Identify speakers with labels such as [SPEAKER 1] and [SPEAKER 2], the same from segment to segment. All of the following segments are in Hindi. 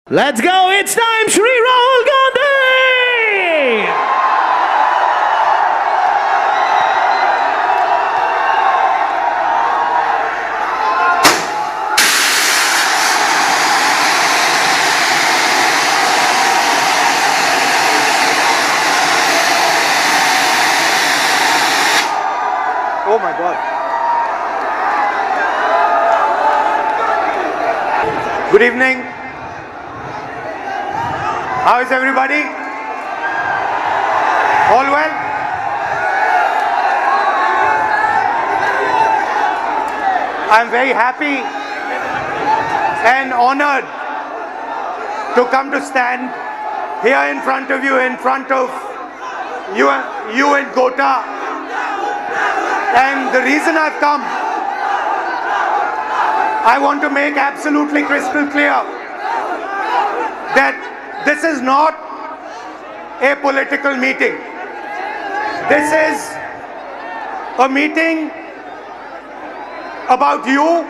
[SPEAKER 1] Let's go, it's time, Shri Rahul Gandhi!
[SPEAKER 2] Oh my God. Good evening. How is everybody? All well? I'm very happy and honored to come to stand here in front of you, in front of you and Gota. And the reason I've come, I want to make absolutely crystal clear that this is not a political meeting. This is a meeting about you,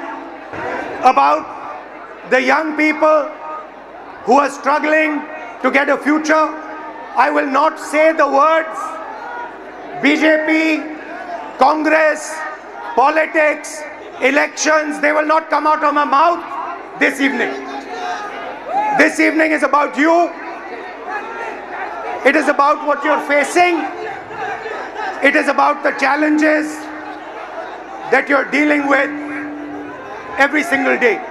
[SPEAKER 2] about the young people who are struggling to get a future. I will not say the words BJP, Congress, politics, elections. They will not come out of my mouth this evening. This evening is about you. It is about what you're facing. It is about the challenges that you're dealing with every single day.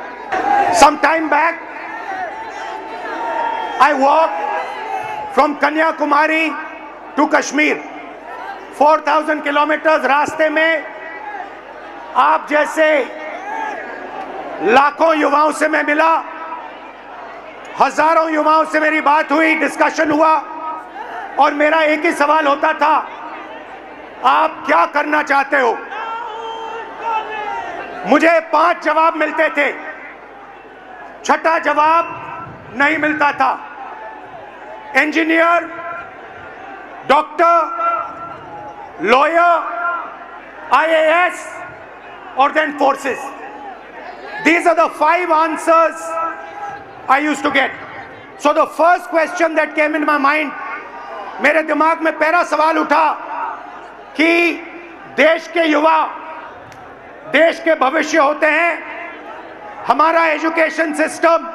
[SPEAKER 2] Some time back, I walked from Kanyakumari to Kashmir. 4,000 kilometers रास्ते में आप जैसे लाखों युवाओं से मैं मिला, हजारों युवाओं से मेरी बात हुई, डिस्कशन हुआ और मेरा एक ही सवाल होता था, आप क्या करना चाहते हो? मुझे 5 जवाब मिलते थे, छठा जवाब नहीं मिलता था। Engineer, doctor, lawyer, IAS, or then forces. These are the 5 answers I used to get. So the first question that came in my mind, मेरे दिमाग में पहला सवाल उठा कि देश के युवा देश के भविष्य होते हैं। हमारा एजुकेशन सिस्टम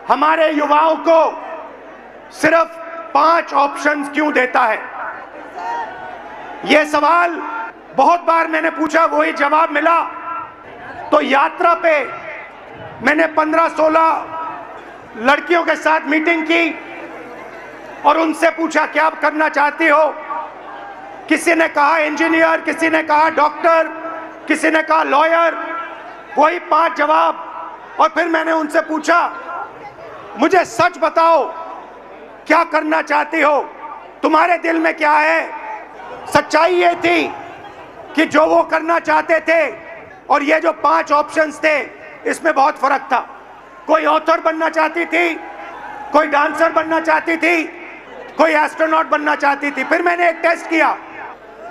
[SPEAKER 2] हमारे युवाओं को सिर्फ 5 ऑप्शंस क्यों देता है? यह सवाल बहुत बार मैंने पूछा, वही जवाब मिला। तो यात्रा पे मैंने 15-16 लड़कियों के साथ मीटिंग की और उनसे पूछा क्या आप करना चाहती हो? किसी ने कहा इंजीनियर, किसी ने कहा डॉक्टर, किसी ने कहा लॉयर, वही 5 जवाब। और फिर मैंने उनसे पूछा मुझे सच बताओ क्या करना चाहती हो, तुम्हारे दिल में क्या है? सच्चाई ये थी कि जो वो करना चाहते थे और ये जो 5 ऑप्शंस थे इसमें बहुत फर्क था। कोई ऑथर बनना चाहती थी, कोई डांसर बनना चाहती थी, कोई एस्ट्रोनॉट बनना चाहती थी। फिर मैंने एक टेस्ट किया,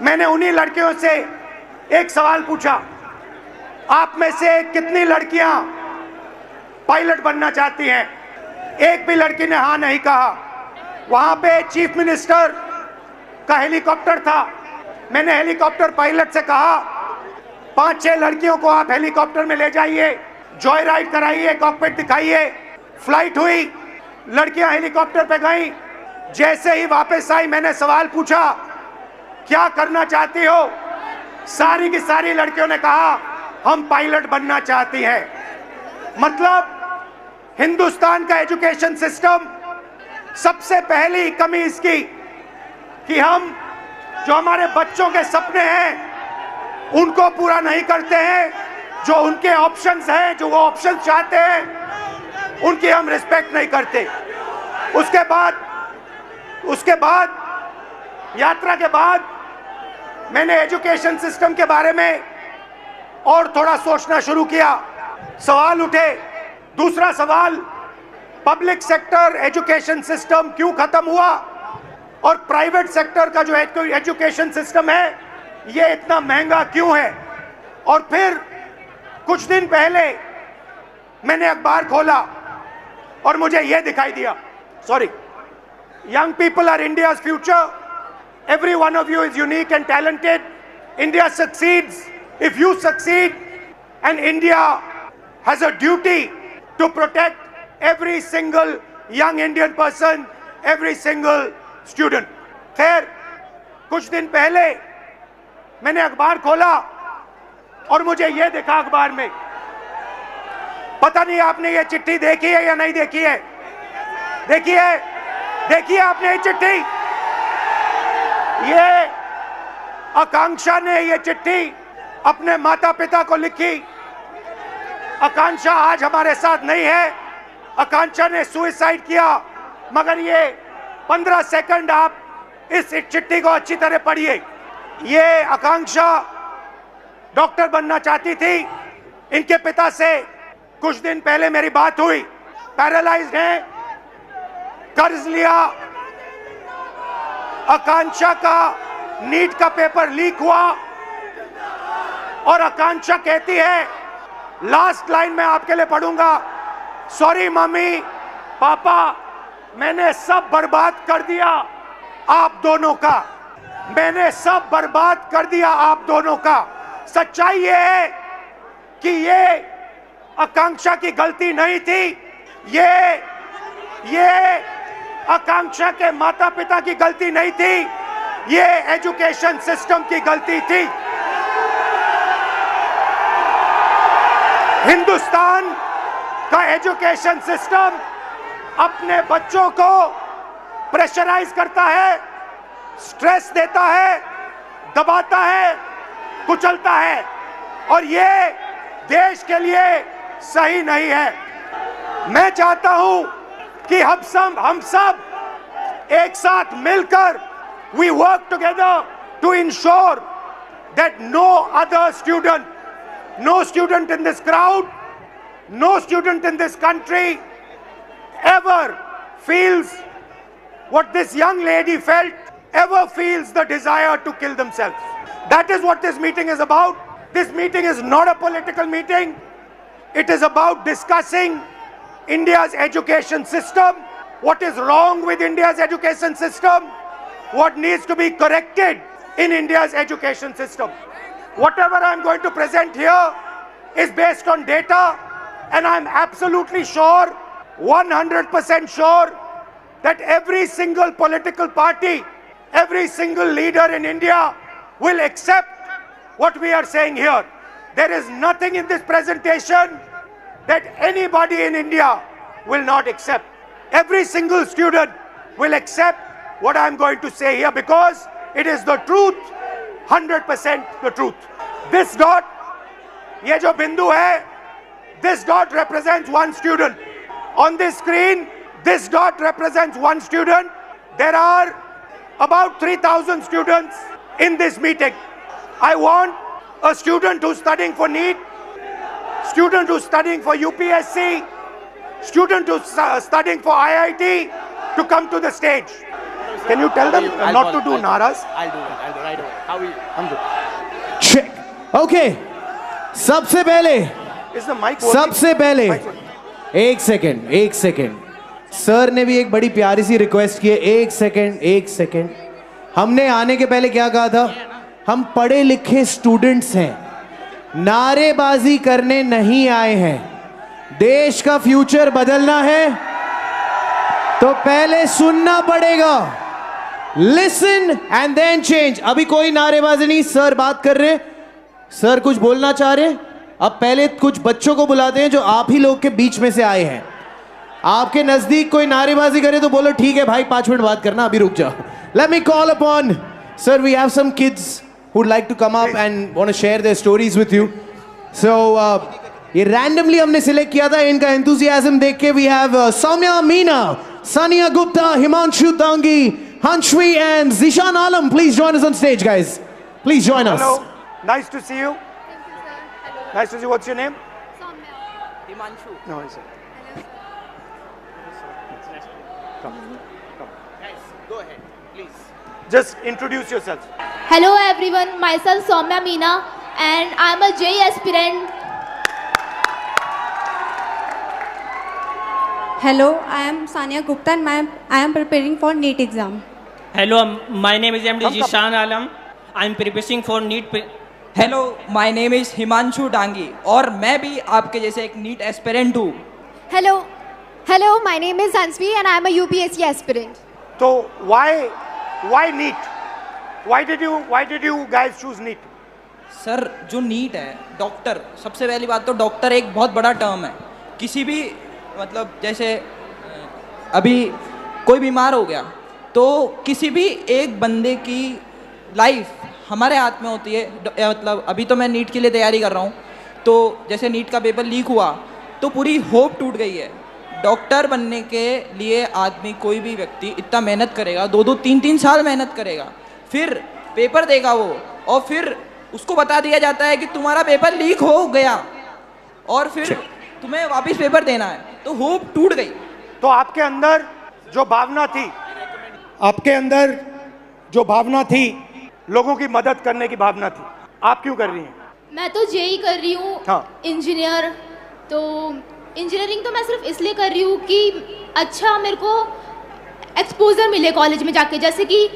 [SPEAKER 2] मैंने उन्हीं लड़कियों से एक सवाल पूछा, आप में से कितनी लड़कियां पायलट बनना चाहती हैं? एक भी लड़की ने हाँ नहीं कहा। वहां पे चीफ मिनिस्टर का हेलीकॉप्टर था, मैंने हेलीकॉप्टर पायलट से कहा 5-6 लड़कियों को आप हेलीकॉप्टर में ले जाइए, जॉय राइड कराइए, कॉकपिट दिखाइए। फ्लाइट हुई, लड़कियां हेलीकॉप्टर पे गईं। जैसे ही वापस आई मैंने सवाल पूछा क्या करना चाहती हो? सारी की सारी लड़कियों ने कहा हम पायलट बनना चाहती हैं। मतलब हिंदुस्तान का एजुकेशन सिस्टम, सबसे पहली कमी इसकी कि हम जो हमारे बच्चों के सपने हैं उनको पूरा नहीं करते हैं। जो उनके ऑप्शंस हैं, जो वो ऑप्शंस चाहते हैं, उनकी हम रिस्पेक्ट नहीं करते। उसके बाद यात्रा के बाद मैंने एजुकेशन सिस्टम के बारे में और थोड़ा सोचना शुरू किया। सवाल उठे। दूसरा सवाल, पब्लिक सेक्टर एजुकेशन सिस्टम क्यों खत्म हुआ और प्राइवेट सेक्टर का जो एजुकेशन सिस्टम है ये इतना महंगा क्यों है? और फिर कुछ दिन पहले मैंने अखबार खोला और मुझे ये दिखाई दिया, sorry, young people are India's future. Every one of you is unique and talented. India succeeds if you succeed, and India has a duty to protect every single young Indian person, every single student. खैर, कुछ दिन पहले मैंने अखबार खोला और मुझे ये देखा अखबार में, पता नहीं आपने ये चिट्ठी देखी है या नहीं देखी है? देखी है? देखी है आपने ये चिट्ठी? ये आकांक्षा ने ये चिट्ठी अपने माता पिता को लिखी। आकांक्षा आज हमारे साथ नहीं है, आकांक्षा ने सुसाइड किया, मगर ये 15 सेकंड आप इस चिट्ठी को अच्छी तरह पढ़िए। ये आकांक्षा डॉक्टर बनना चाहती थी। इनके पिता से कुछ दिन पहले मेरी बात हुई, पैरालाइज्ड हैं, कर्ज लिया, आकांक्षा का नीट का पेपर लीक हुआ और आकांक्षा कहती है, लास्ट लाइन में आपके लिए पढ़ूंगा, सॉरी मम्मी पापा, मैंने सब बर्बाद कर दिया आप दोनों का, मैंने सब बर्बाद कर दिया आप दोनों का। सच्चाई ये है कि ये आकांक्षा की गलती नहीं थी, ये आकांक्षा के माता पिता की गलती नहीं थी, ये एजुकेशन सिस्टम की गलती थी। हिंदुस्तान का एजुकेशन सिस्टम अपने बच्चों को प्रेशराइज करता है, स्ट्रेस देता है, दबाता है, कुचलता है, और ये देश के लिए सही नहीं है। मैं चाहता हूं कि हम सब एक साथ मिलकर we work together to ensure that no other student, no student in this crowd, no student in this country ever feels what this young lady felt, ever feels the desire to kill themselves. That is what this meeting is about. This meeting is not a political meeting. It is about discussing India's education system, what is wrong with India's education system, what needs to be corrected in India's education system. Whatever I'm going to present here is based on data, and I'm absolutely sure, 100% sure, that every single political party, every single leader in India will accept what we are saying here. There is nothing in this presentation that anybody in India will not accept. Every single student will accept what I'm going to say here because it is the truth, 100% the truth. This dot, ये जो बिंदु है, this dot represents one student. On this screen, this dot represents one student. There are about 3,000 students in this meeting. I want a student who's studying for NEET, student who's studying for UPSC, student who's studying for IIT to come to the stage. Can you tell them not to do naras?
[SPEAKER 1] I'll do it right away. How are you?
[SPEAKER 2] I'm good.
[SPEAKER 1] Check. Okay. सबसे पहले
[SPEAKER 2] Is the mic working?
[SPEAKER 1] सबसे पहले
[SPEAKER 2] Mic working?
[SPEAKER 1] एक सेकेंड सर ने भी एक बड़ी प्यारी सी रिक्वेस्ट की है। एक सेकेंड हमने आने के पहले क्या कहा था? हम पढ़े लिखे स्टूडेंट्स हैं, नारेबाजी करने नहीं आए हैं। देश का फ्यूचर बदलना है तो पहले सुनना पड़ेगा। Listen and then change. अभी कोई नारेबाजी नहीं, सर बात कर रहे, सर कुछ बोलना चाह रहे। अब पहले कुछ बच्चों को बुलाते हैं जो आप ही लोग के बीच में से आए हैं। आपके नजदीक कोई नारेबाजी करे तो बोलो ठीक है भाई 5 मिनट बात करना, अभी रुक जाओ। Let me call upon sir, we have some kids who'd like to come up and want to share their stories with you. So ये randomly हमने select किया था, इनका enthusiasm देख के we have Soumya Meena, Sania Gupta, Himanshu Dangi, Hanshvi and Zishan Alam. Please join us on stage, guys. Please join us.
[SPEAKER 2] Hello. Nice to see you.
[SPEAKER 3] Thank you, sir. Hello.
[SPEAKER 2] Nice to see you. What's your name?
[SPEAKER 3] Soumya. Himanshu.
[SPEAKER 2] No, I said.
[SPEAKER 3] Hello, sir.
[SPEAKER 2] Come.
[SPEAKER 1] Guys, go ahead, please.
[SPEAKER 2] Just introduce yourself.
[SPEAKER 3] Hello, everyone. Myself Soumya Meena, and I'm a JEE aspirant.
[SPEAKER 4] Hello, I am Sania Gupta and I am preparing for NEET exam.
[SPEAKER 5] Hello, my name is MD Jishan Alam. I'm preparing for NEET.
[SPEAKER 6] Hello, my name is Himanshu Dangi और मैं भी आपके जैसे एक नीट एस्पिरेंट हूँ।
[SPEAKER 7] Hello, my name is Ansvi and I am a UPSC aspirant.
[SPEAKER 2] So why NEET? Why did you guys choose NEET?
[SPEAKER 6] Sir, जो नीट है, डॉक्टर, सबसे पहली बात तो डॉक्टर एक बहुत बड़ा टर्म है। किसी भी मतलब जैसे अभी कोई बीमार हो गया तो किसी भी एक बंदे की लाइफ हमारे हाथ में होती है। मतलब अभी तो मैं नीट के लिए तैयारी कर रहा हूँ, तो जैसे नीट का पेपर लीक हुआ तो पूरी होप टूट गई है। डॉक्टर बनने के लिए आदमी, कोई भी व्यक्ति इतना मेहनत करेगा, 2-2, 3-3 साल मेहनत करेगा, फिर पेपर देगा वो, और फिर उसको बता दिया जाता है कि तुम्हारा पेपर लीक हो गया और फिर तुम्हें वापस पेपर देना है, तो होप टूट गई।
[SPEAKER 2] तो आपके अंदर जो भावना थी लोगों की मदद करने की भावना थी, आप क्यों कर रही हैं?
[SPEAKER 3] मैं तो जेई कर रही हूँ,
[SPEAKER 2] हाँ।
[SPEAKER 3] इंजीनियर। तो इंजीनियरिंग तो मैं सिर्फ इसलिए कर रही हूँ कि अच्छा मेरे को एक्सपोजर मिले कॉलेज में जाके, जैसे कि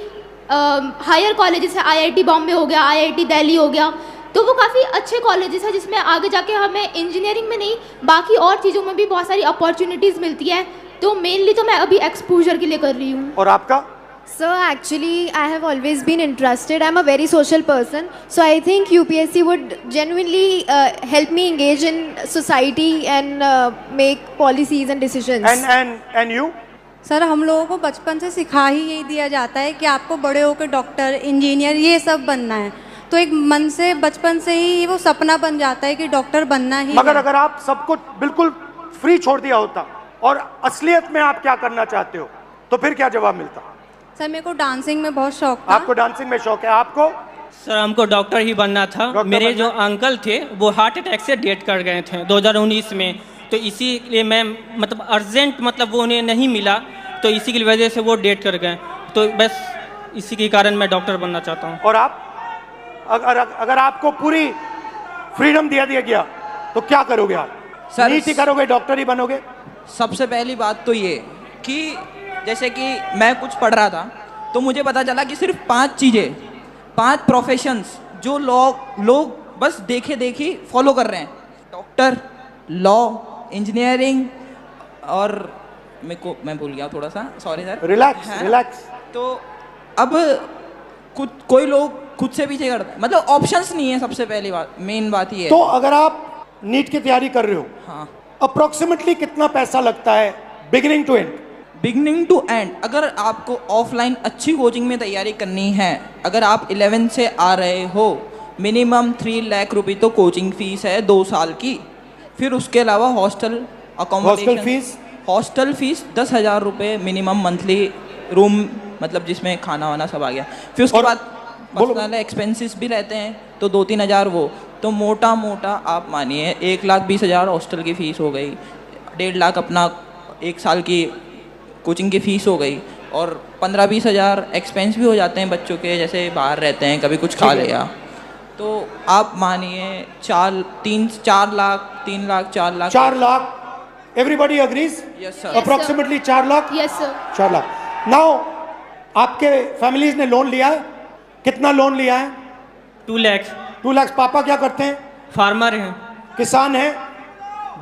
[SPEAKER 3] हायर कॉलेजेस है, आईआईटी बॉम्बे हो गया, आईआईटी दिल्ली हो गया, तो वो काफ़ी अच्छे कॉलेजेस हैं जिसमें आगे जाके हमें इंजीनियरिंग में नहीं बाकी और चीज़ों में भी बहुत सारी अपॉर्चुनिटीज़ मिलती है। तो मेनली तो मैं अभी एक्सपोजर के लिए कर रही हूँ।
[SPEAKER 2] और आपका?
[SPEAKER 7] Sir, actually, I have always been interested. I'm a very social person, so I think UPSC would genuinely help me engage in society and make policies and decisions.
[SPEAKER 2] And you?
[SPEAKER 4] Sir, हम लोगों को बचपन से सिखा ही यही दिया जाता है कि आपको बड़े होकर डॉक्टर, इंजीनियर ये सब बनना है, तो एक मन से बचपन से ही वो सपना बन जाता है कि डॉक्टर बनना ही
[SPEAKER 2] मगर
[SPEAKER 4] है।
[SPEAKER 2] अगर आप सब कुछ बिल्कुल फ्री छोड़ दिया होता और असलियत में आप क्या करना चाहते हो तो फिर क्या जवाब मिलता?
[SPEAKER 4] सर, मेरे को डांसिंग में बहुत शौक था।
[SPEAKER 2] आपको डांसिंग में शौक है? आपको?
[SPEAKER 5] सर, हमको डॉक्टर ही बनना था। मेरे जो अंकल थे वो हार्ट अटैक से डेथ कर गए थे 2019 में, तो इसीलिए मैं मतलब अर्जेंट मतलब वो उन्हें नहीं मिला, तो इसी की वजह से वो डेथ कर गए, तो बस इसी के कारण मैं डॉक्टर बनना चाहता हूँ।
[SPEAKER 2] और आप? अगर आपको पूरी फ्रीडम दिया गया तो क्या करोगे आप?
[SPEAKER 6] सर,
[SPEAKER 2] नीट ही करोगे, डॉक्टर ही बनोगे?
[SPEAKER 6] सबसे पहली बात तो ये कि जैसे कि मैं कुछ पढ़ रहा था तो मुझे पता चला कि सिर्फ 5 चीज़ें, 5 प्रोफेशंस जो लोग बस देखे देखी फॉलो कर रहे हैं: डॉक्टर, लॉ, इंजीनियरिंग, और मैं भूल गया थोड़ा सा, सॉरी सर।
[SPEAKER 2] रिलैक्स।
[SPEAKER 6] तो अब कोई लोग खुद से पीछे करते हैं, मतलब ऑप्शंस नहीं है। सबसे पहली बात, मेन बात ये है।
[SPEAKER 2] तो अगर आप नीट की तैयारी कर रहे हो,
[SPEAKER 6] हाँ,
[SPEAKER 2] अप्रोक्सीमेटली कितना पैसा लगता है बिगिनिंग टू एंड?
[SPEAKER 6] अगर आपको ऑफलाइन अच्छी कोचिंग में तैयारी करनी है, अगर आप 11 से आ रहे हो, मिनिमम 3 लाख रुपए तो कोचिंग फीस है 2 साल की। फिर उसके अलावा हॉस्टल फीस 10,000 रुपये मिनिमम मंथली, रूम मतलब जिसमें खाना वाना सब आ गया। फिर उसके बाद पर्सनल एक्सपेंसेस भी रहते हैं तो 2-3 हज़ार वो, तो मोटा आप मानिए 1,20,000 हॉस्टल की फ़ीस हो गई, 1.5 लाख अपना 1 साल की कोचिंग की फ़ीस हो गई, और 15-20 हज़ार एक्सपेंस भी हो जाते हैं बच्चों के, जैसे बाहर रहते हैं, कभी कुछ खा लिया, तो आप मानिए 4 lakh.
[SPEAKER 2] Everybody agrees?
[SPEAKER 6] Yes sir.
[SPEAKER 2] Approximately 4 lakh?
[SPEAKER 3] Yes sir.
[SPEAKER 2] 4 lakh. Now आपके फैमिलीज ने लोन लिया है? कितना लोन लिया है?
[SPEAKER 5] 2 लाख।
[SPEAKER 2] 2 लाख। पापा क्या करते हैं?
[SPEAKER 5] फार्मर हैं।
[SPEAKER 2] किसान हैं।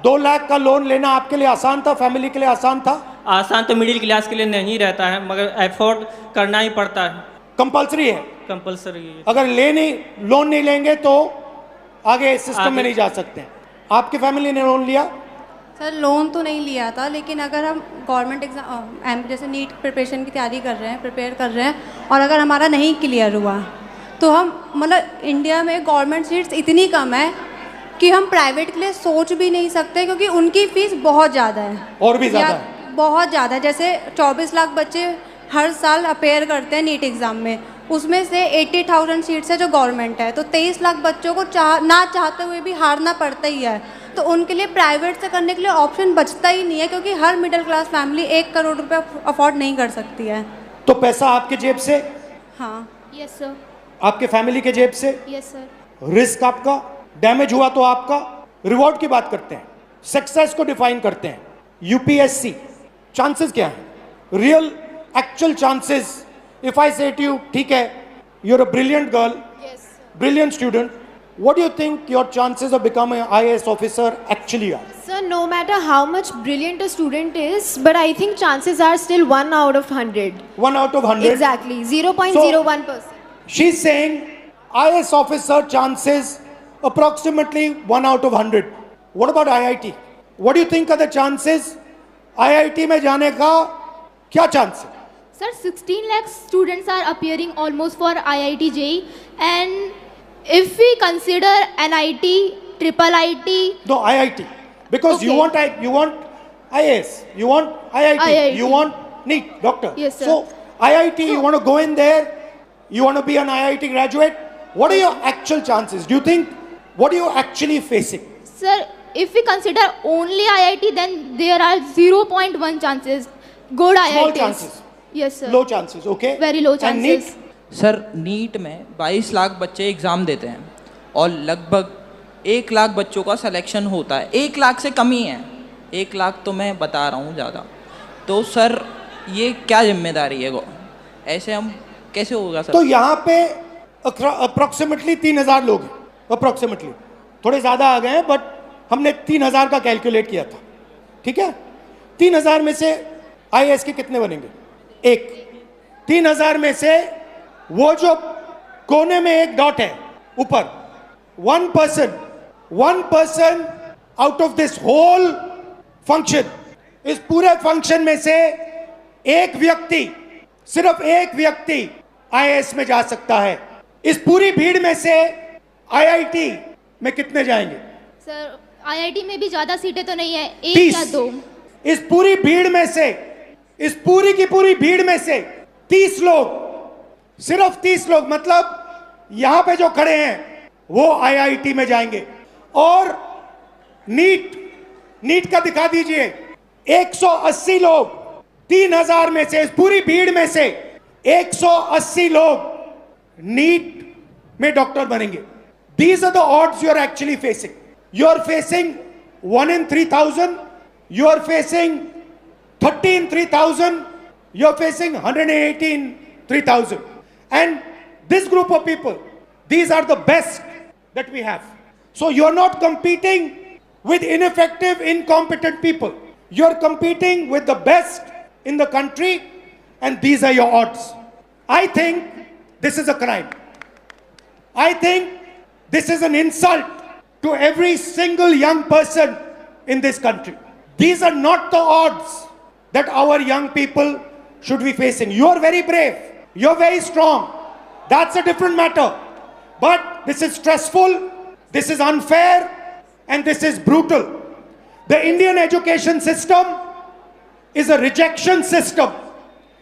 [SPEAKER 2] 2 लाख का लोन लेना आपके लिए आसान था, फैमिली के लिए आसान था?
[SPEAKER 5] आसान तो मिडिल क्लास के लिए नहीं रहता है, मगर एफोर्ड करना ही पड़ता है।
[SPEAKER 2] कंपलसरी है?
[SPEAKER 5] कंपलसरी।
[SPEAKER 2] अगर लोन नहीं लेंगे तो आगे सिस्टम में नहीं जा सकते। आपकी फैमिली ने लोन लिया?
[SPEAKER 4] सर, लोन तो नहीं लिया था, लेकिन अगर हम गवर्नमेंट एग्ज़ाम जैसे नीट प्रिपरेशन की तैयारी प्रिपेयर कर रहे हैं, और अगर हमारा नहीं क्लियर हुआ तो हम मतलब इंडिया में गवर्नमेंट सीट्स इतनी कम है कि हम प्राइवेट के लिए सोच भी नहीं सकते, क्योंकि उनकी फ़ीस बहुत ज़्यादा है।
[SPEAKER 2] और भी ज़्यादा है? बहुत
[SPEAKER 4] ज़्यादा। जैसे 24 लाख बच्चे हर साल अपेयर करते हैं नीट एग्ज़ाम में, उसमें से 80,000 सीट्स है जो गवर्नमेंट है, तो 23 लाख बच्चों को ना चाहते हुए भी हारना पड़ता ही है। तो उनके लिए प्राइवेट से करने के लिए ऑप्शन बचता ही नहीं है, क्योंकि हर मिडिल क्लास फैमिली 1 करोड़ रुपये अफोर्ड नहीं कर सकती है।
[SPEAKER 2] तो पैसा आपके जेब से?
[SPEAKER 4] हाँ।
[SPEAKER 3] Yes sir.
[SPEAKER 2] आपके फैमिली के जेब से?
[SPEAKER 3] Yes sir.
[SPEAKER 2] रिस्क आपका, डैमेज हुआ तो आपका। रिवॉर्ड की बात करते हैं, सक्सेस को डिफाइन करते हैं। यूपीएससी चांसेस क्या है, real actual chances? If I say to you, ठीक है, you are a brilliant girl, brilliant student, what do you think your chances of becoming an IAS officer actually are?
[SPEAKER 7] Sir, no matter how much brilliant a student is, but I think chances are still 1 out of 100.
[SPEAKER 2] 1 out of 100?
[SPEAKER 7] Exactly, 0.01%.
[SPEAKER 2] She's saying IAS officer chances approximately 1 out of 100. What about IIT? What do you think are the chances IIT में जाने का क्या चांस है?
[SPEAKER 3] Sir, 16 lakh students are appearing almost for IIT JEE, and if we consider NIT, triple IT,
[SPEAKER 2] No, IIT. Because you
[SPEAKER 3] Okay.
[SPEAKER 2] want IAS, you want IIT,
[SPEAKER 3] IIT.
[SPEAKER 2] you want NEET, doctor.
[SPEAKER 3] Yes, sir.
[SPEAKER 2] So IIT, you want to go in there, you want to be an IIT graduate. What are your actual chances? Do you think, what are you actually facing?
[SPEAKER 3] sir, if we consider only IIT, then there are 0.1 chances. Good
[SPEAKER 2] Small
[SPEAKER 3] IITs.
[SPEAKER 2] chances.
[SPEAKER 3] Yes, sir.
[SPEAKER 2] Low chances, okay?
[SPEAKER 3] Very low
[SPEAKER 2] And
[SPEAKER 3] chances.
[SPEAKER 2] NEET?
[SPEAKER 6] Sir NEET में 22 लाख बच्चे एग्ज़ाम देते हैं और लगभग 1 लाख बच्चों का सिलेक्शन होता है। 1 लाख से कम ही है, 1 लाख तो मैं बता रहा हूँ ज़्यादा। तो सर ये क्या जिम्मेदारी है वो, ऐसे हम कैसे होगा सर?
[SPEAKER 2] तो यहाँ पे अप्रोक्सीमेटली 3000 लोग हैं, अप्रोक्सीमेटली, थोड़े ज़्यादा आ गए हैं, बट हमने 3000 का कैलकुलेट किया था, ठीक है? 3000 में से IAS के कितने बनेंगे? एक। 3000 में से वो जो कोने में एक डॉट है ऊपर, 1% out of this whole function, इस पूरे फंक्शन में से एक व्यक्ति, सिर्फ एक व्यक्ति IAS में जा सकता है। इस पूरी भीड़ में से IIT में कितने जाएंगे?
[SPEAKER 3] सर, IIT में भी ज्यादा सीटें तो नहीं है, 1
[SPEAKER 2] 30।
[SPEAKER 3] या 2।
[SPEAKER 2] इस पूरी भीड़ में से, इस पूरी की पूरी भीड़ में से 30 लोग, सिर्फ 30 लोग, मतलब यहां पे जो खड़े हैं वो IIT में जाएंगे। और नीट का दिखा दीजिए, 180 लोग, 3000 में से, इस पूरी भीड़ में से 180 लोग नीट में डॉक्टर बनेंगे। These are the odds you are actually facing. You are facing 1 in 3000, you are facing 30 in 3000, you are facing 118 in 3000. And this group of people, these are the best that we have. So you are not competing with ineffective, incompetent people. You are competing with the best in the country, and these are your odds. I think this is a crime. I think this is an insult to every single young person in this country. These are not the odds that our young people should be facing. You are very brave. You're very strong. That's a different matter. But this is stressful, this is unfair, and this is brutal. The Indian education system is a rejection system.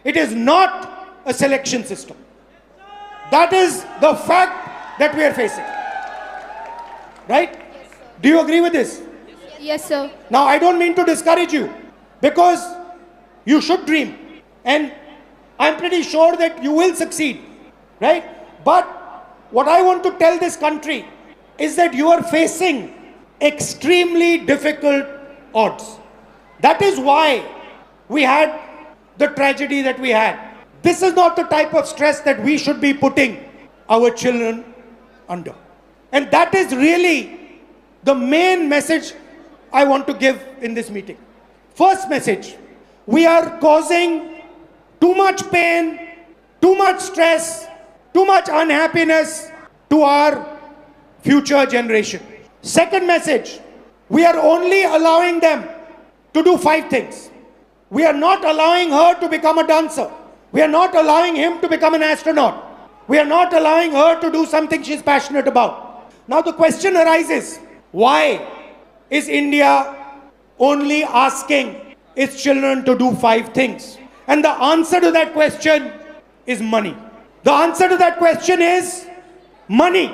[SPEAKER 2] It is not a selection system. That is the fact that we are facing. Right? Do you agree with this?
[SPEAKER 3] Yes, sir.
[SPEAKER 2] Now, I don't mean to discourage you, because you should dream, and I'm pretty sure that you will succeed, right? But what I want to tell this country is that you are facing extremely difficult odds. That is why we had the tragedy that we had. This is not the type of stress that we should be putting our children under. And that is really the main message I want to give in this meeting. First message, we are causing too much pain, too much stress, too much unhappiness to our future generation. Second message, we are only allowing them to do 5 things. We are not allowing her to become a dancer. We are not allowing him to become an astronaut. We are not allowing her to do something she's passionate about. Now the question arises, why is India only asking its children to do 5 things? And the answer to that question is money. The answer to that question is money.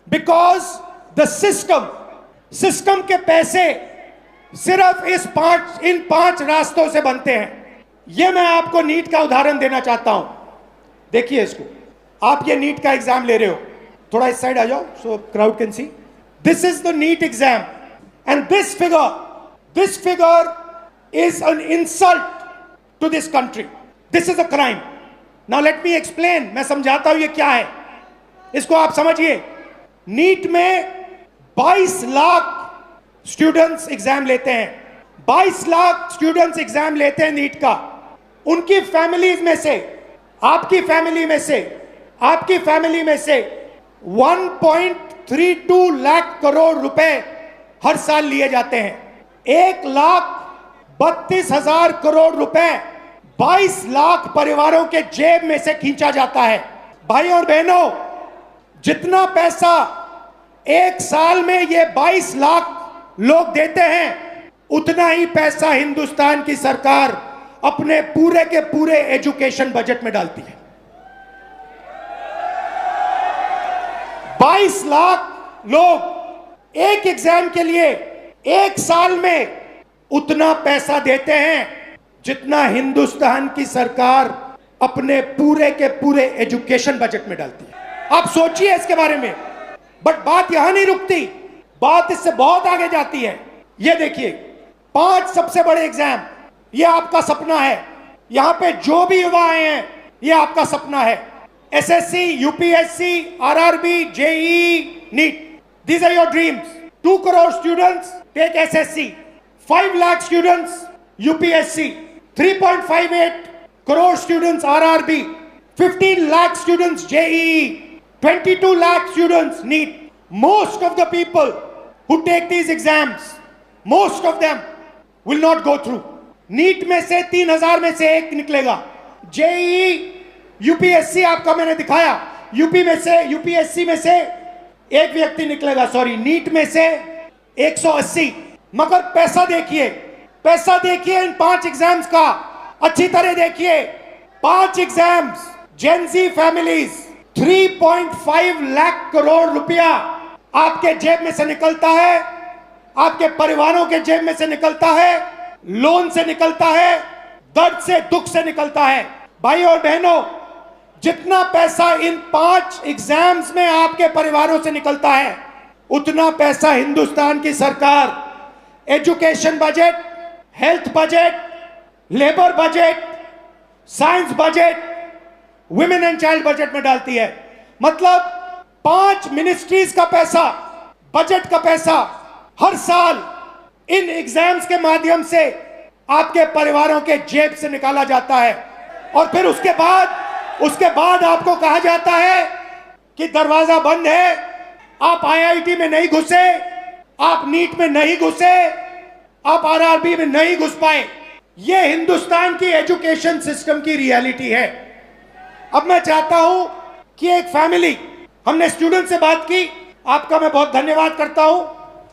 [SPEAKER 2] Because the system के पैसे सिर्फ इन 5 रास्तों से बनते हैं। ये मैं आपको नीट का उदाहरण देना चाहता हूं। देखिए इसको, आप ये नीट का एग्जाम ले रहे हो, थोड़ा इस साइड आ जाओ so crowd can see. This is the NEET exam, and this figure is an insult to this country. This is a crime. Now let me explain. मैं समझाता हूं ये क्या है, इसको आप समझिए. नीट में 22 लाख स्टूडेंट्स एग्जाम लेते हैं. 22 लाख स्टूडेंट्स एग्जाम लेते हैं नीट का. उनकी फैमिलीज में से, आपकी फैमिली में से, आपकी फैमिली में से 1.32 लाख करोड़ रुपए हर साल लिए जाते हैं. 1,32,000 करोड़ रुपए 22 लाख परिवारों के जेब में से खींचा जाता है. भाई और बहनों, जितना पैसा एक साल में ये 22 लाख लोग देते हैं, उतना ही पैसा हिंदुस्तान की सरकार अपने पूरे के पूरे एजुकेशन बजट में डालती है. 22 लाख लोग एक एग्जाम के लिए एक साल में उतना पैसा देते हैं जितना हिंदुस्तान की सरकार अपने पूरे के पूरे एजुकेशन बजट में डालती है. आप सोचिए इसके बारे में. बट बात यहां नहीं रुकती, बात इससे बहुत आगे जाती है. ये देखिए, 5 सबसे बड़े एग्जाम, ये आपका सपना है. यहां पे जो भी युवा आए हैं, ये आपका सपना है. SSC, UPSC, RRB, JEE, NEET, these are your dreams. 2 crore students take SSC, 5 lakh students UPSC, 3.58 crore students RRB, 15 lakh students JEE, 22 lakh students NEET. Most of the people who take these exams, most of them will not go through. NEET में से 3,000 में से एक निकलेगा. JEE, UPSC आपका मैंने दिखाया, यूपी में से, यूपीएससी में से एक व्यक्ति निकलेगा, सॉरी, नीट में से 180. मगर पैसा देखिए, पैसा देखिए इन 5 एग्जाम्स का, अच्छी तरह देखिए. 5 exams, Gen Z families, 3.5 lakh crore रुपया आपके जेब में से निकलता है, आपके परिवारों के जेब में से निकलता है, लोन से निकलता है, दर्द से, दुख से निकलता है. भाई और बहनों, जितना पैसा इन 5 एग्जाम्स में आपके परिवारों से निकलता है, उतना पैसा हिंदुस्तान की सरकार education budget, health budget, labour budget, science budget, women and child budget में डालती है. मतलब 5 मिनिस्ट्रीज का पैसा, बजट का पैसा हर साल इन एग्जाम्स के माध्यम से आपके परिवारों के जेब से निकाला जाता है. और फिर उसके बाद आपको कहा जाता है कि दरवाजा बंद है, आप आईआईटी में नहीं घुसे, आप नीट में नहीं घुसे, आप आरआरबी में नहीं घुस पाए. यह हिंदुस्तान की एजुकेशन सिस्टम की रियलिटी है. अब मैं चाहता हूं कि एक फैमिली, हमने स्टूडेंट से बात की, आपका मैं बहुत धन्यवाद करता हूं.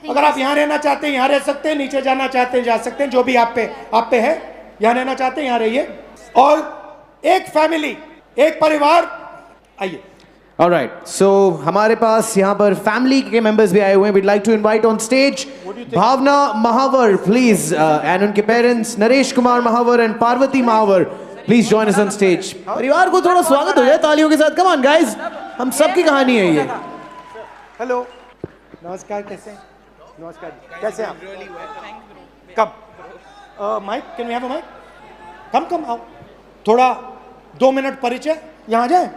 [SPEAKER 2] अगर आप यहां रहना चाहते हैं यहां रह सकते हैं, नीचे जाना चाहते हैं जा सकते हैं, जो भी आप पे है. यहां रहना चाहते हैं यहां रहिए. और एक फैमिली, एक परिवार, आइए.
[SPEAKER 1] Alright, so हमारे पास यहाँ पर फैमिली के मेंबर्स भी आए हुए हैं. We'd like to invite on stage Bhavna Mahawar, please, and उनके parents Naresh Kumar Mahawar and Parvati Mahawar, please join us on stage. परिवार को थोड़ा स्वागत हो जाए तालियों के साथ. Come on guys, हम सबकी कहानी है ये.
[SPEAKER 2] हेलो, नमस्कार, कैसे हैं? नमस्कार जी, कैसे हैं आप? कब mike, can we have a mike? Come आओ, थोड़ा 2 मिनट परिचय, यहाँ जाए.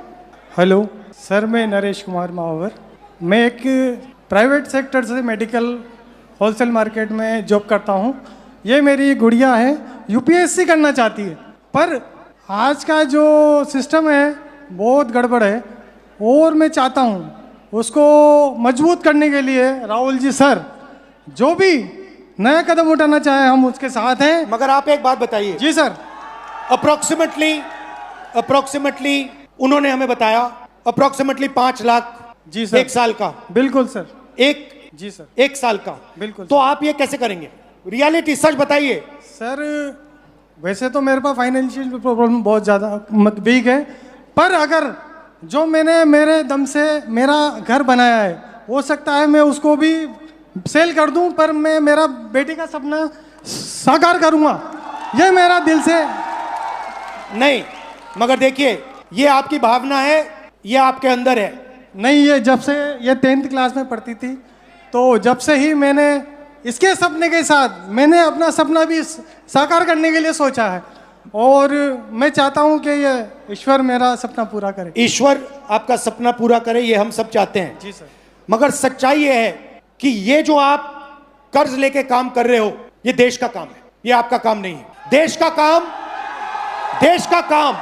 [SPEAKER 8] हेलो सर, मैं नरेश कुमार महावर. मैं एक प्राइवेट सेक्टर से मेडिकल होलसेल मार्केट में जॉब करता हूँ. ये मेरी गुड़िया है, यूपीएससी करना चाहती है, पर आज का जो सिस्टम है बहुत गड़बड़ है. और मैं चाहता हूँ उसको मजबूत करने के लिए राहुल जी सर जो भी नया कदम उठाना चाहे हम उसके साथ हैं.
[SPEAKER 2] मगर आप एक बात बताइए. जी सर. अप्रोक्सीमेटली उन्होंने हमें बताया अप्रोक्सीमेटली 5 लाख.
[SPEAKER 8] जी सर.
[SPEAKER 2] 1 साल का.
[SPEAKER 8] बिल्कुल सर.
[SPEAKER 2] जी सर. 1 साल का.
[SPEAKER 8] बिल्कुल.
[SPEAKER 2] तो आप ये कैसे करेंगे? रियलिटी सच बताइए
[SPEAKER 8] सर. वैसे तो मेरे पास फाइनेंशियल प्रॉब्लम बहुत ज़्यादा वीक है, पर अगर जो मैंने मेरे दम से मेरा घर बनाया है, हो सकता है मैं उसको भी सेल कर दूं, पर मैं मेरा बेटी का सपना साकार करूंगा. ये मेरा दिल से
[SPEAKER 2] नहीं. मगर देखिए, ये आपकी भावना है, ये आपके अंदर है.
[SPEAKER 8] नहीं, ये जब से ये 10th क्लास में पढ़ती थी, तो जब से ही मैंने इसके सपने के साथ मैंने अपना सपना भी साकार करने के लिए सोचा है और मैं चाहता हूं कि ये ईश्वर मेरा सपना पूरा करे।
[SPEAKER 2] ईश्वर आपका सपना पूरा करे, ये हम सब चाहते हैं
[SPEAKER 8] जी सर।
[SPEAKER 2] मगर सच्चाई ये है कि ये जो आप कर्ज लेके काम कर रहे हो, ये देश का काम है, ये आपका काम नहीं है। देश का काम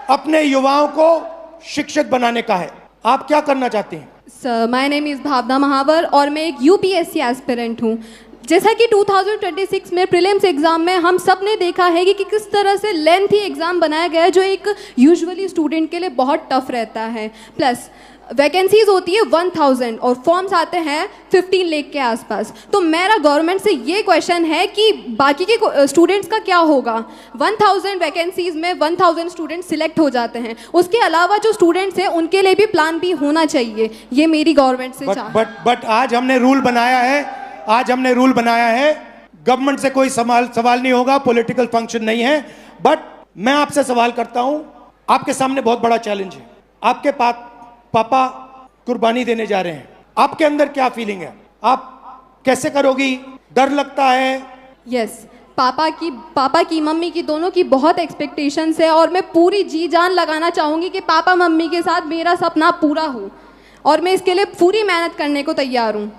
[SPEAKER 2] अपने युवाओं को शिक्षित बनाने का है। आप क्या करना चाहते हैं?
[SPEAKER 9] सर, माय नेम इज़ भावना महावर और मैं एक यूपीएससी एस्पिरेंट हूँ। जैसा कि 2026 में प्रीलिम्स एग्ज़ाम में हम सब ने देखा है कि किस तरह से लेंथी एग्ज़ाम बनाया गया है जो एक यूजुअली स्टूडेंट के लिए बहुत टफ रहता है। प्लस वैकेंसीज होती है 1000 और फॉर्म्स आते हैं 15 लाख के आसपास। तो मेरा गवर्नमेंट से ये क्वेश्चन है कि बाकी के स्टूडेंट्स का क्या होगा? 1000 वैकेंसीज में 1000 स्टूडेंट्स सिलेक्ट हो जाते हैं, उसके अलावा जो स्टूडेंट्स हैं उनके लिए भी प्लान बी होना चाहिए। ये मेरी गवर्नमेंट से
[SPEAKER 2] बट आज हमने रूल बनाया है, गवर्नमेंट से कोई सवाल नहीं होगा, पॉलिटिकल फंक्शन नहीं है। बट मैं आपसे सवाल करता हूं, आपके सामने बहुत बड़ा चैलेंज है। आपके पापा कुर्बानी देने जा रहे हैं, आपके अंदर क्या फीलिंग है? आप कैसे करोगी? डर लगता है?
[SPEAKER 9] यस, पापा की मम्मी की दोनों की बहुत एक्सपेक्टेशंस है और मैं पूरी जी जान लगाना चाहूँगी कि पापा मम्मी के साथ मेरा सपना पूरा हो और मैं इसके लिए पूरी मेहनत करने को तैयार हूँ।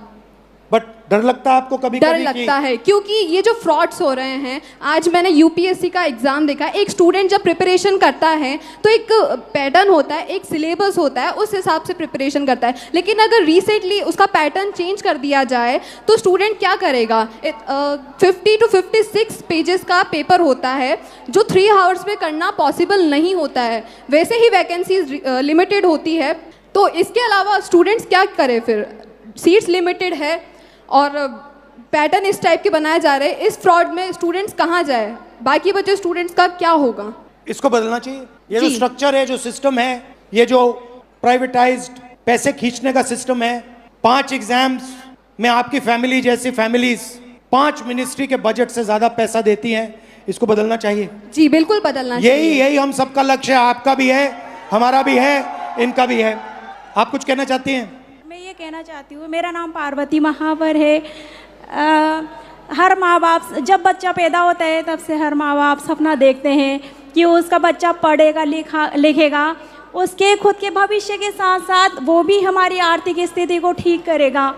[SPEAKER 2] बट डर लगता है आपको? कभी
[SPEAKER 9] डर लगता है क्योंकि ये जो फ्रॉड्स हो रहे हैं, आज मैंने यूपीएससी का एग्जाम देखा। एक स्टूडेंट जब प्रिपरेशन करता है तो एक पैटर्न होता है, एक सिलेबस होता है, उस हिसाब से प्रिपरेशन करता है। लेकिन अगर रिसेंटली उसका पैटर्न चेंज कर दिया जाए तो स्टूडेंट क्या करेगा? 50 to 56 पेजेस का पेपर होता है जो 3 आवर्स में करना पॉसिबल नहीं होता है। वैसे ही वैकेंसीज लिमिटेड होती है, तो इसके अलावा स्टूडेंट्स क्या करें फिर? सीट्स लिमिटेड है और पैटर्न इस टाइप के बनाए जा रहे हैं। इस फ्रॉड में स्टूडेंट्स कहाँ जाए? बाकी बचे स्टूडेंट्स का क्या होगा?
[SPEAKER 2] इसको बदलना चाहिए। ये जो स्ट्रक्चर है, जो सिस्टम है, ये जो प्राइवेटाइज्ड पैसे खींचने का सिस्टम है, 5 एग्जाम्स में आपकी फैमिली जैसी फैमिलीज 5 मिनिस्ट्री के बजट से ज्यादा पैसा देती हैं, इसको बदलना चाहिए।
[SPEAKER 9] जी बिल्कुल बदलना चाहिए।
[SPEAKER 2] यही हम सबका लक्ष्य है, आपका भी है, हमारा भी है, इनका भी है। आप कुछ कहना चाहती हैं?
[SPEAKER 10] मैं ये कहना चाहती हूँ, मेरा नाम पार्वती महावर है। हर माँ बाप जब बच्चा पैदा होता है तब से हर माँ बाप सपना देखते हैं कि उसका बच्चा पढ़ेगा लिखेगा, उसके खुद के भविष्य के साथ साथ वो भी हमारी आर्थिक स्थिति को ठीक करेगा।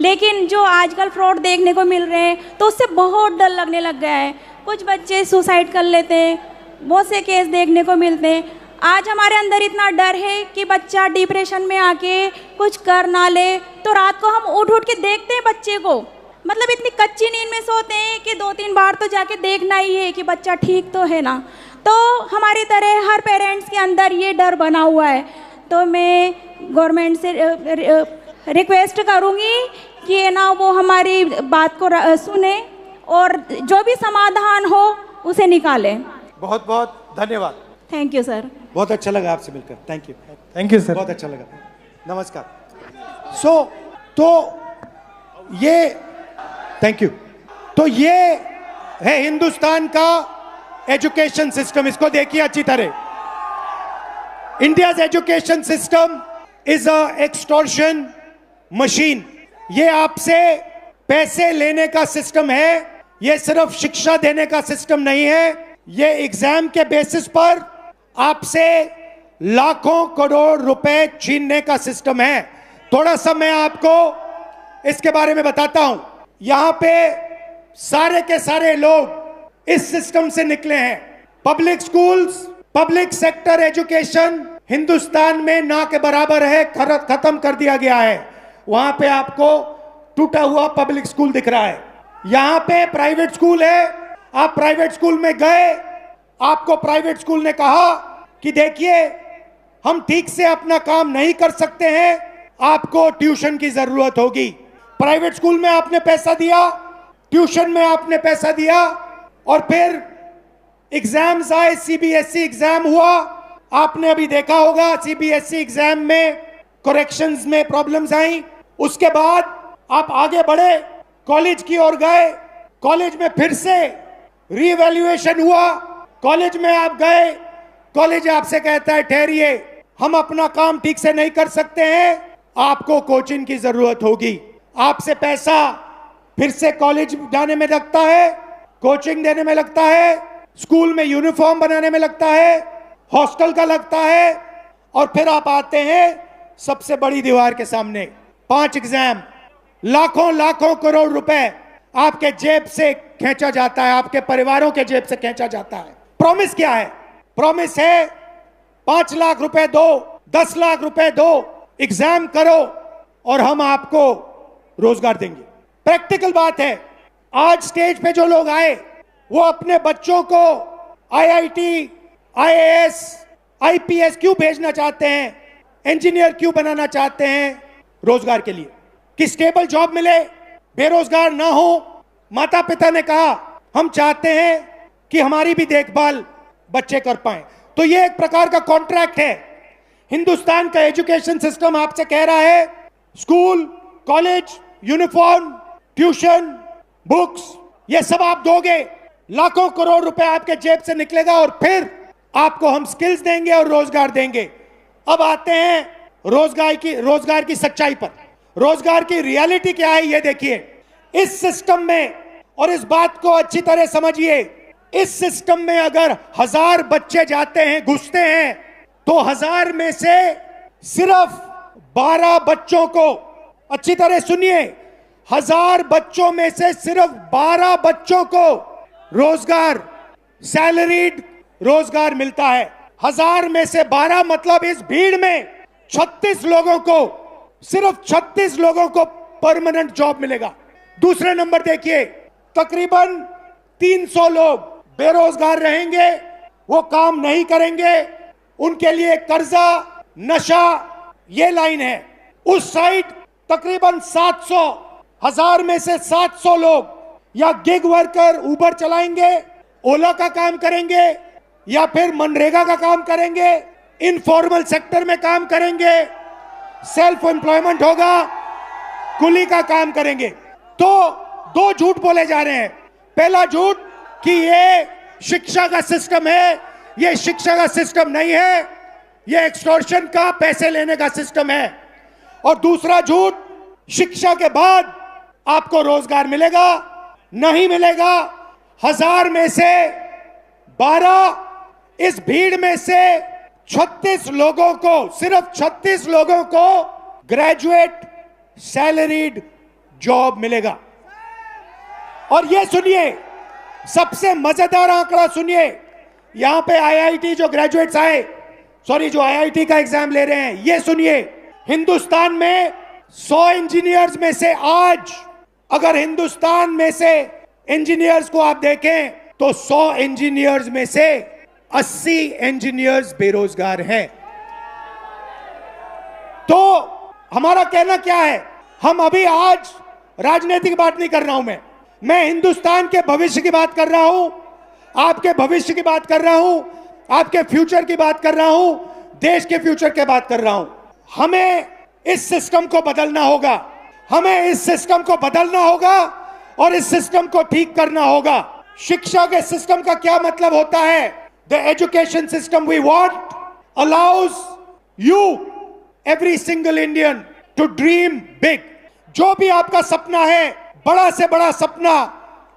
[SPEAKER 10] लेकिन जो आजकल फ्रॉड देखने को मिल रहे हैं तो उससे बहुत डर लगने लग गया है। कुछ बच्चे सुसाइड कर लेते हैं, बहुत से केस देखने को मिलते हैं। आज हमारे अंदर इतना डर है कि बच्चा डिप्रेशन में आके कुछ कर ना ले, तो रात को हम उठ के देखते हैं बच्चे को, मतलब इतनी कच्ची नींद में सोते हैं कि 2-3 बार तो जाके देखना ही है कि बच्चा ठीक तो है ना। तो हमारी तरह हर पेरेंट्स के अंदर ये डर बना हुआ है। तो मैं गवर्नमेंट से रिक्वेस्ट करूँगी कि ना वो हमारी बात को सुने और जो भी समाधान हो उसे निकालें।
[SPEAKER 2] बहुत बहुत धन्यवाद।
[SPEAKER 10] Thank you sir.
[SPEAKER 2] बहुत अच्छा लगा आपसे मिलकर। Thank you
[SPEAKER 8] sir.
[SPEAKER 2] बहुत अच्छा लगा। नमस्कार। तो ये थैंक यू। तो ये है हिंदुस्तान का एजुकेशन सिस्टम। इसको देखिए अच्छी तरह। India's education system is a extortion machine. ये आपसे पैसे लेने का सिस्टम है, ये सिर्फ शिक्षा देने का सिस्टम नहीं है। ये एग्जाम के बेसिस पर आपसे लाखों करोड़ रुपए छीनने का सिस्टम है। थोड़ा सा मैं आपको इसके बारे में बताता हूं। यहां पे सारे के सारे लोग इस सिस्टम से निकले हैं। Public schools, public sector education Hindustan में ना के बराबर है, खत्म कर दिया गया है। वहां पे आपको टूटा हुआ पब्लिक स्कूल दिख रहा है। यहां पे प्राइवेट स्कूल है। आप प्राइवेट स्कूल में गए, आपको प्राइवेट स्कूल ने कहा कि देखिए हम ठीक से अपना काम नहीं कर सकते हैं, आपको ट्यूशन की जरूरत होगी। प्राइवेट स्कूल में आपने पैसा दिया, ट्यूशन में आपने पैसा दिया, और फिर एग्जाम्स आए, सीबीएसई एग्जाम हुआ। आपने अभी देखा होगा सीबीएसई एग्जाम में करेक्शंस में प्रॉब्लम्स आई। उसके बाद आप आगे बढ़े, कॉलेज की ओर गए, कॉलेज में फिर से रीवैल्यूएशन हुआ। कॉलेज में आप गए, कॉलेज आपसे कहता है ठहरिए, हम अपना काम ठीक से नहीं कर सकते हैं, आपको कोचिंग की जरूरत होगी। आपसे पैसा फिर से कॉलेज जाने में लगता है, कोचिंग देने में लगता है, स्कूल में यूनिफॉर्म बनाने में लगता है, हॉस्टल का लगता है, और फिर आप आते हैं सबसे बड़ी दीवार के सामने, 5 एग्जाम, लाखों लाखों करोड़ रुपए आपके जेब से खींचा जाता है, आपके परिवारों के जेब से खींचा जाता है। प्रॉमिस क्या है? प्रॉमिस है 5 लाख रुपए दो, 10 लाख रुपए दो, एग्जाम करो और हम आपको रोजगार देंगे। प्रैक्टिकल बात है, आज स्टेज पे जो लोग आए वो अपने बच्चों को आईआईटी, आईएएस, आईपीएस क्यों भेजना चाहते हैं, इंजीनियर क्यों बनाना चाहते हैं? रोजगार के लिए, कि स्टेबल जॉब मिले, बेरोजगार ना हो। माता पिता ने कहा हम चाहते हैं कि हमारी भी देखभाल बच्चे कर पाएं। तो ये एक प्रकार का कॉन्ट्रैक्ट है। हिंदुस्तान का एजुकेशन सिस्टम आपसे कह रहा है school, college, uniform, tuition, books, ये सब आप दोगे, लाखों करोड़ रुपए आपके जेब से निकलेगा और फिर आपको हम स्किल्स देंगे और रोजगार देंगे। अब आते हैं रोजगार की सच्चाई पर। रोजगार की रियलिटी क्या है ये देखिए। इस सिस्टम में, और इस बात को अच्छी तरह समझिए, इस सिस्टम में अगर 1000 बच्चे जाते हैं, घुसते हैं, तो 1000 में से सिर्फ 12 बच्चों को, अच्छी तरह सुनिए, 1000 बच्चों में से सिर्फ 12 बच्चों को रोजगार, सैलरीड रोजगार मिलता है। 1000 में से 12 मतलब इस भीड़ में 36 लोगों को, सिर्फ 36 लोगों को परमानेंट जॉब मिलेगा। दूसरे नंबर देखिए, तकरीबन 300 लोग बेरोजगार रहेंगे, वो काम नहीं करेंगे, उनके लिए कर्जा, नशा, ये लाइन है। उस साइड तकरीबन 700, 1000 में से 700 लोग या गिग वर्कर, उबर चलाएंगे, ओला का काम करेंगे, या फिर मनरेगा का काम करेंगे, इनफॉर्मल सेक्टर में काम करेंगे, सेल्फ एम्प्लॉयमेंट होगा, कुली का काम करेंगे। तो 2 झूठ बोले जा रहे हैं। पहला झूठ कि ये शिक्षा का सिस्टम है, ये शिक्षा का सिस्टम नहीं है, ये एक्सटॉर्शन का, पैसे लेने का सिस्टम है। और दूसरा झूठ, शिक्षा के बाद आपको रोजगार मिलेगा, नहीं मिलेगा। 1000 में से 12, इस भीड़ में से 36 लोगों को, सिर्फ 36 लोगों को ग्रेजुएट सैलरीड जॉब मिलेगा। और ये सुनिए, सबसे मजेदार आंकड़ा सुनिए, यहां पे आईआईटी जो ग्रेजुएट्स आए, जो आईआईटी का एग्जाम ले रहे हैं, ये सुनिए, हिंदुस्तान में 100 इंजीनियर्स में से आज, अगर हिंदुस्तान में से इंजीनियर्स को आप देखें तो 100 इंजीनियर्स में से 80 इंजीनियर्स बेरोजगार हैं। तो हमारा कहना क्या है? हम अभी आज राजनीतिक बात नहीं कर रहा हूं, मैं हिंदुस्तान के भविष्य की बात कर रहा हूं, आपके भविष्य की बात कर रहा हूं, आपके फ्यूचर की बात कर रहा हूं, देश के फ्यूचर की बात कर रहा हूं। हमें इस सिस्टम को बदलना होगा, हमें इस सिस्टम को बदलना होगा और इस सिस्टम को ठीक करना होगा। शिक्षा के सिस्टम का क्या मतलब होता है? The education system we want allows you, every single Indian, to dream big. जो भी आपका सपना है, बड़ा से बड़ा सपना,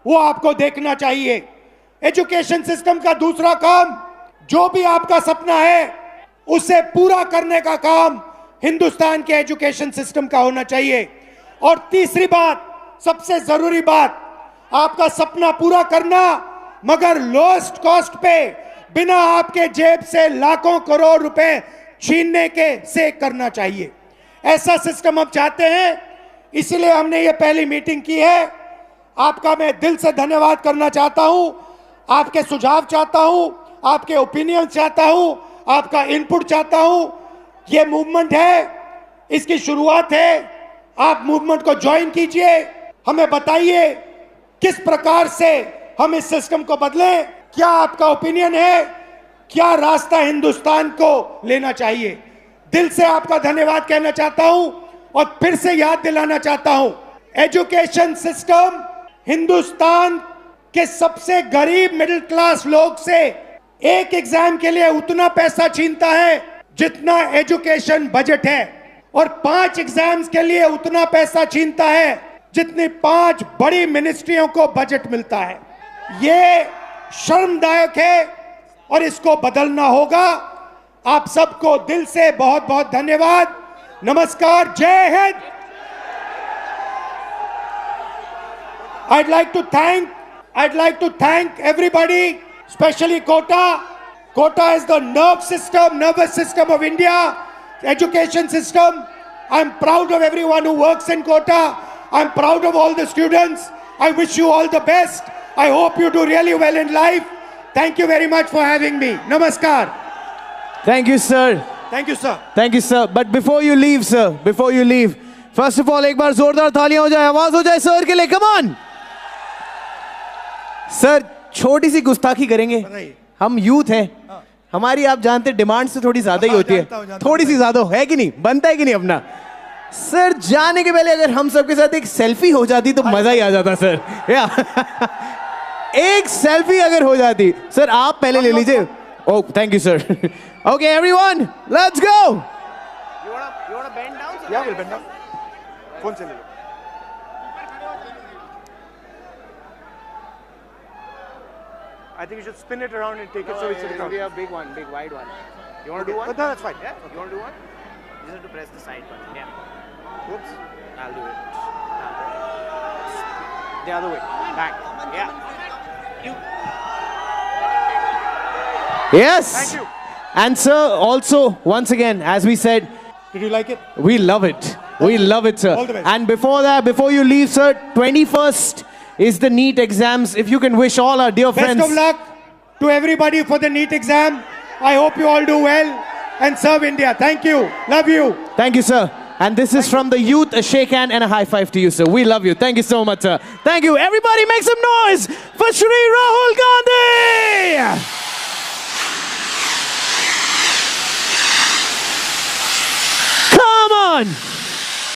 [SPEAKER 2] वो आपको देखना चाहिए। एजुकेशन सिस्टम का दूसरा काम, जो भी आपका सपना है उसे पूरा करने का काम हिंदुस्तान के एजुकेशन सिस्टम का होना चाहिए। और तीसरी बात, सबसे जरूरी बात, आपका सपना पूरा करना, मगर लोएस्ट कॉस्ट पे, बिना आपके जेब से लाखों करोड़ रुपए छीनने के से करना चाहिए। ऐसा सिस्टम हम चाहते हैं, इसलिए हमने ये पहली मीटिंग की है। आपका मैं दिल से धन्यवाद करना चाहता हूं, आपके सुझाव चाहता हूं, आपके ओपिनियन चाहता हूं, आपका इनपुट चाहता हूं। ये मूवमेंट है, इसकी शुरुआत है, आप मूवमेंट को ज्वाइन कीजिए, हमें बताइए किस प्रकार से हम इस सिस्टम को बदलें, क्या आपका ओपिनियन है, क्या रास्ता हिंदुस्तान को लेना चाहिए। दिल से आपका धन्यवाद कहना चाहता हूं और फिर से याद दिलाना चाहता हूं, एजुकेशन सिस्टम हिंदुस्तान के सबसे गरीब मिडिल क्लास लोग से एक एग्जाम के लिए उतना पैसा छीनता है जितना एजुकेशन बजट है, और 5 एग्जाम्स के लिए उतना पैसा छीनता है जितनी 5 बड़ी मिनिस्ट्रियों को बजट मिलता है। ये शर्मदायक है और इसको बदलना होगा। आप सबको दिल से बहुत बहुत धन्यवाद। नमस्कार, जय Hind. I'd like to thank everybody, especially Kota. Kota is the nervous system of India, education system. I'm proud of everyone who works in Kota. I'm proud of all the students. I wish you all the best. I hope you do really well in life. Thank you very much for having me. Namaskar.
[SPEAKER 1] Thank you, sir.
[SPEAKER 2] Thank you, sir.
[SPEAKER 1] Thank you, sir. But before you leave, sir, before you leave, first of all, एक बार जोरदार तालियां हो जाए, आवाज हो जाए सर के लिए, come on. सर, छोटी सी गुस्ताखी करेंगे। हम यूथ हैं, हमारी आप जानते हैं डिमांड से थोड़ी ज्यादा ही होती है, थोड़ी सी ज्यादा है कि नहीं, बनता है कि नहीं अपना। सर, जाने के पहले अगर हम सबके साथ एक सेल्फी हो जाती तो मजा ही आ जाता सर। एक सेल्फी अगर हो जाती। सर, आप पहले ले लीजिए। Oh, thank you sir. Okay everyone, let's go.
[SPEAKER 2] You wanna bend down? Yeah, we'll bend down. Phone से ले लो। I think you should spin it around and take it so it's
[SPEAKER 11] it'll be a big one, big wide one. You want to do one?
[SPEAKER 2] No, that's fine.
[SPEAKER 11] Yeah? You want to do one? You just have to press the side button. Yeah.
[SPEAKER 2] Whoops.
[SPEAKER 11] I'll do it. The other way. Back. Yeah. You.
[SPEAKER 1] Yes.
[SPEAKER 2] Thank you.
[SPEAKER 1] And sir, also, once again, as we said,
[SPEAKER 2] Did you like it?
[SPEAKER 1] we love it. We love it, sir.
[SPEAKER 2] All the best.
[SPEAKER 1] And before that, before you leave, sir, 21st is the NEET exams. If you can wish all our dear friends.
[SPEAKER 2] Best of luck to everybody for the NEET exam. I hope you all do well and serve India. Thank you. Love you.
[SPEAKER 1] Thank you, sir. And this is from the youth, a shake hand and a high five to you, sir. We love you. Thank you so much, sir. Thank you. Everybody make some noise for Shri Rahul Gandhi. Come on.